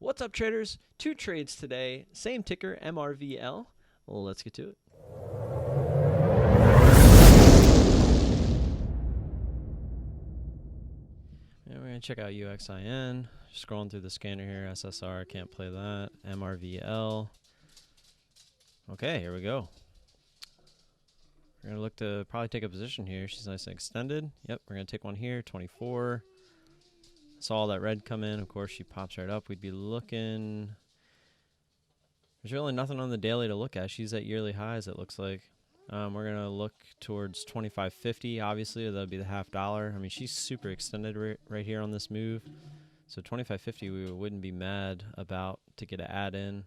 What's up, traders? Two trades today, same ticker, MRVL. Well, let's get to it. And we're going to check out UXIN. Scrolling through the scanner here, SSR, can't play that. MRVL. Okay, here we go. We're going to look to probably take a position here. She's nice and extended. Yep, we're going to take one here, 24. Saw that red come in. Of course, she pops right up. We'd be looking. There's really nothing on the daily to look at. She's at yearly highs, it looks like. We're going to look towards 25.50. Obviously, that would be the $0.50. I mean, she's super extended right here on this move. So 25.50 we wouldn't be mad about to get an add in.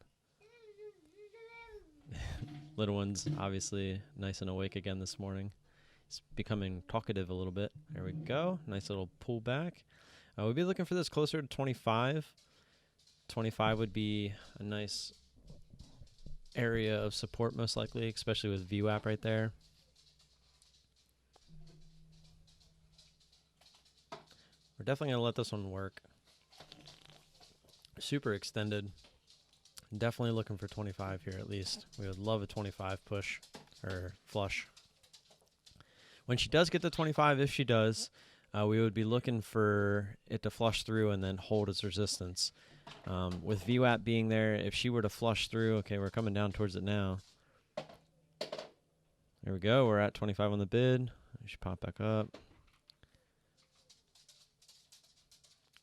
Little one's obviously nice and awake again this morning. It's becoming talkative a little bit. There we go. Nice little pullback. We'd be looking for this closer to 25. 25 would be a nice area of support, most likely, especially with VWAP right there. We're definitely going to let this one work. Super extended. Definitely looking for 25 here at least. We would love a 25 push or flush. When she does get the 25, if she does, we would be looking for it to flush through and then hold its resistance. With VWAP being there, if she were to flush through, okay, we're coming down towards it now. There we go. We're at 25 on the bid. We should pop back up.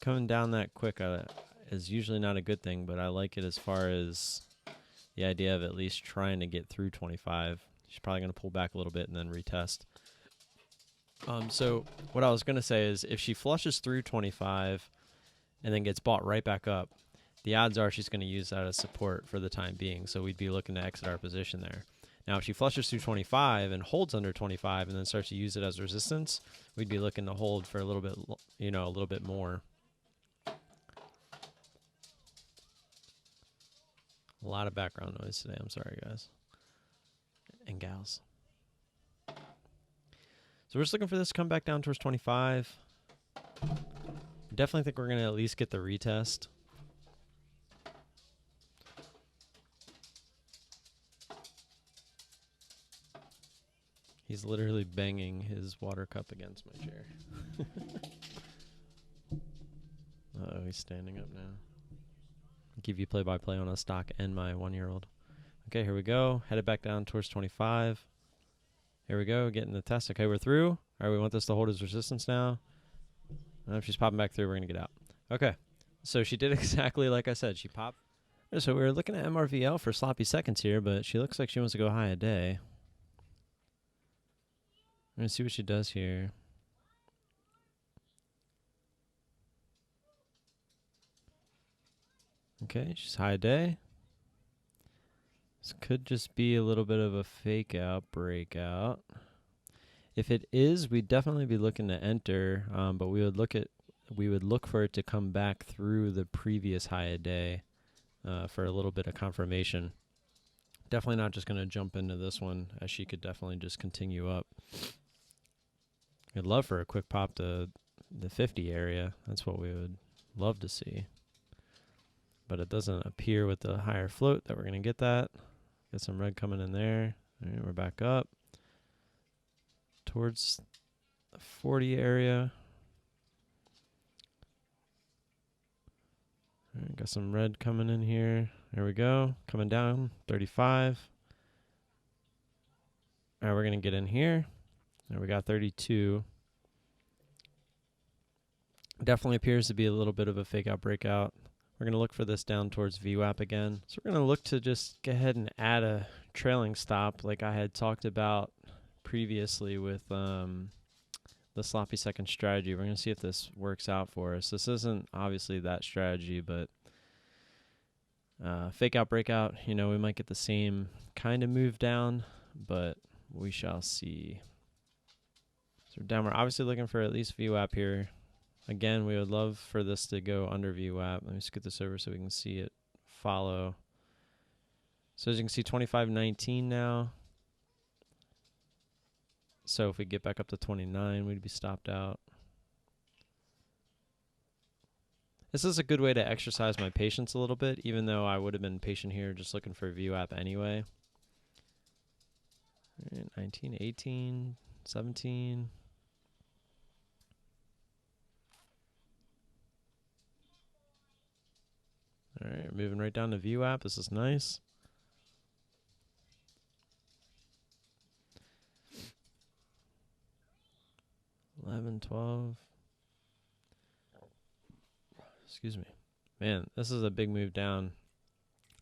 Coming down that quick is usually not a good thing, but I like it as far as the idea of at least trying to get through 25. She's probably going to pull back a little bit and then retest. So what I was going to say is if she flushes through 25 and then gets bought right back up, the odds are she's going to use that as support for the time being. So we'd be looking to exit our position there. Now, if she flushes through 25 and holds under 25 and then starts to use it as resistance, we'd be looking to hold for a little bit, a little bit more. A lot of background noise today. I'm sorry, guys and gals. So we're just looking for this to come back down towards 25. Definitely think we're going to at least get the retest. He's literally banging his water cup against my chair. Uh-oh, he's standing up now. I'll give you play-by-play on a stock and my 1-year-old. Okay, here we go. Headed back down towards 25. Here we go, getting the test. Okay, we're through. All right, we want this to hold as resistance now. If she's popping back through, we're going to get out. Okay, so she did exactly like I said. She popped. So we were looking at MRVL for sloppy seconds here, but she looks like she wants to go high a day. We're going to see what she does here. Okay, she's high a day. This could just be a little bit of a fake out, breakout. If it is, we'd definitely be looking to enter, but we would look for it to come back through the previous high a day for a little bit of confirmation. Definitely not just going to jump into this one, as she could definitely just continue up. I'd love for a quick pop to the 50 area. That's what we would love to see. But it doesn't appear with the higher float that we're going to get that. Get some red coming in there. All right, we're back up towards the 40 area. All right, got some red coming in here. There we go. Coming down, 35. All right, we're going to get in here. There we got 32. Definitely appears to be a little bit of a fake out breakout. We're going to look for this down towards VWAP again. So we're going to look to just go ahead and add a trailing stop like I had talked about previously with the sloppy second strategy. We're going to see if this works out for us. This isn't obviously that strategy, but fake out breakout, we might get the same kind of move down, but we shall see. So down, we're obviously looking for at least VWAP here. Again, we would love for this to go under VWAP. Let me scoot this over so we can see it follow. So as you can see, 25.19 now. So if we get back up to 29, we'd be stopped out. This is a good way to exercise my patience a little bit, even though I would have been patient here just looking for a VWAP anyway. 19, 18, 17. All right, moving right down to VWAP. This is nice. $11, $12. Excuse me. Man, this is a big move down.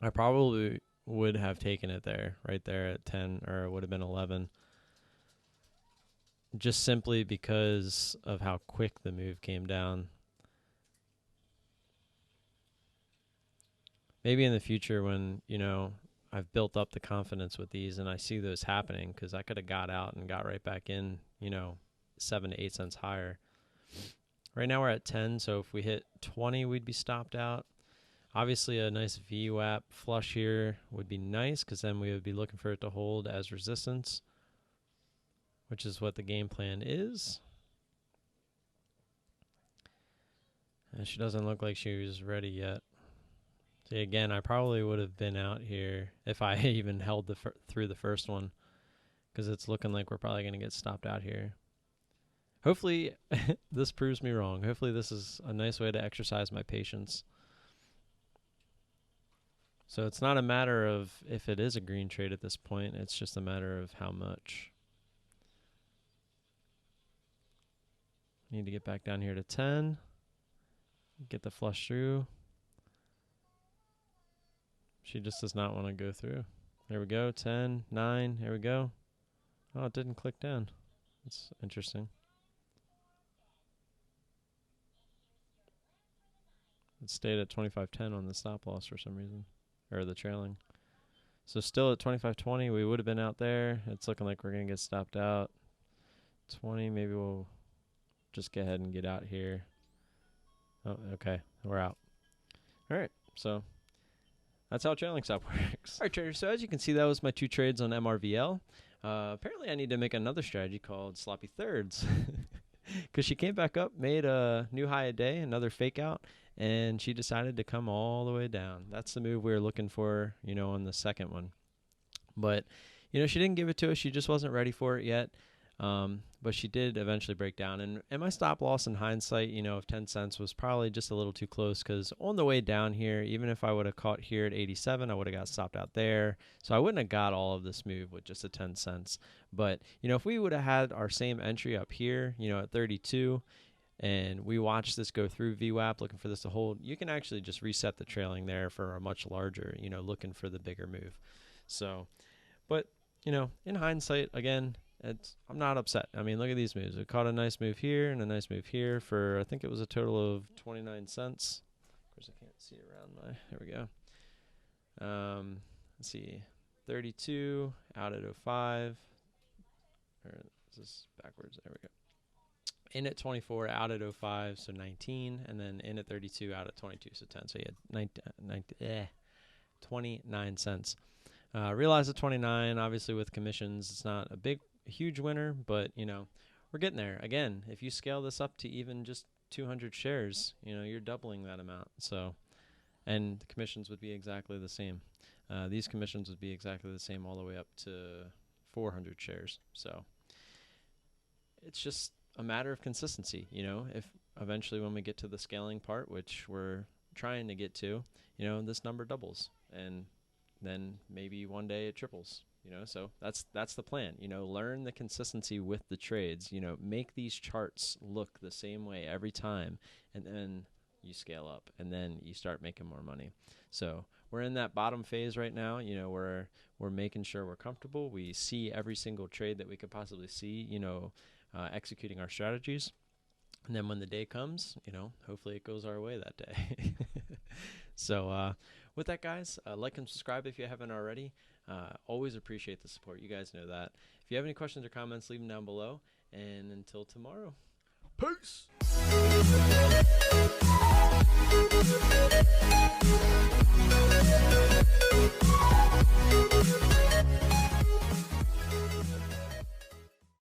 I probably would have taken it there, right there at 10, or it would have been 11. Just simply because of how quick the move came down. Maybe in the future when, you know, I've built up the confidence with these and I see those happening, because I could have got out and got right back in, you know, 7 to 8 cents higher. Right now we're at 10, so if we hit 20, we'd be stopped out. Obviously, a nice VWAP flush here would be nice, because then we would be looking for it to hold as resistance, which is what the game plan is. And she doesn't look like she was ready yet. See, again, I probably would have been out here if I even held through the first one, because it's looking like we're probably going to get stopped out here. Hopefully, this proves me wrong. Hopefully, this is a nice way to exercise my patience. So it's not a matter of if it is a green trade at this point. It's just a matter of how much. Need to get back down here to 10. Get the flush through. She just does not want to go through. There we go. 10, 9. Here we go. Oh, it didn't click down. That's interesting. It stayed at 25.10 on the stop loss for some reason, or the trailing. So still at 25.20, we would have been out there. It's looking like we're going to get stopped out. 20, maybe we'll just go ahead and get out here. Oh, okay, we're out. All right, so that's how trailing stop works. All right, traders, so as you can see, that was my 2 trades on MRVL. Apparently, I need to make another strategy called sloppy thirds, because she came back up, made a new high a day, another fake out, and she decided to come all the way down. That's the move we were looking for, you know, on the second one. But, you know, she didn't give it to us. She just wasn't ready for it yet. But she did eventually break down. And my stop loss in hindsight, you know, of 10 cents was probably just a little too close, because on the way down here, even if I would have caught here at 87, I would have got stopped out there. So I wouldn't have got all of this move with just a 10 cents. But, you know, if we would have had our same entry up here, you know, at 32, and we watched this go through VWAP looking for this to hold, you can actually just reset the trailing there for a much larger, you know, looking for the bigger move. So, but, you know, in hindsight, again, I'm not upset. I mean, look at these moves. We caught a nice move here and a nice move here for, I think it was a total of 29 cents. Of course, I can't see around my, there we go. Let's see, 32 out at 05. Or is this backwards? There we go. In at 24, out at 05, so 19, and then in at 32, out at 22, so 10. So you had 29 cents. Realized at 29, obviously with commissions, it's not a huge winner, but, you know, we're getting there. Again, if you scale this up to even just 200 shares, you know, you're doubling that amount. So, and the commissions would be exactly the same. These commissions would be exactly the same all the way up to 400 shares. So it's just a matter of consistency. You know, if eventually when we get to the scaling part, which we're trying to get to, you know, this number doubles, and then maybe one day it triples, you know. So that's the plan, you know. Learn the consistency with the trades, you know, make these charts look the same way every time, and then you scale up, and then you start making more money. So we're in that bottom phase right now. You know, we're making sure we're comfortable. We see every single trade that we could possibly see, you know, executing our strategies. And then when the day comes, you know, hopefully it goes our way that day. So with that, guys, like and subscribe if you haven't already. Always appreciate the support. You guys know that. If you have any questions or comments, leave them down below. And until tomorrow, peace.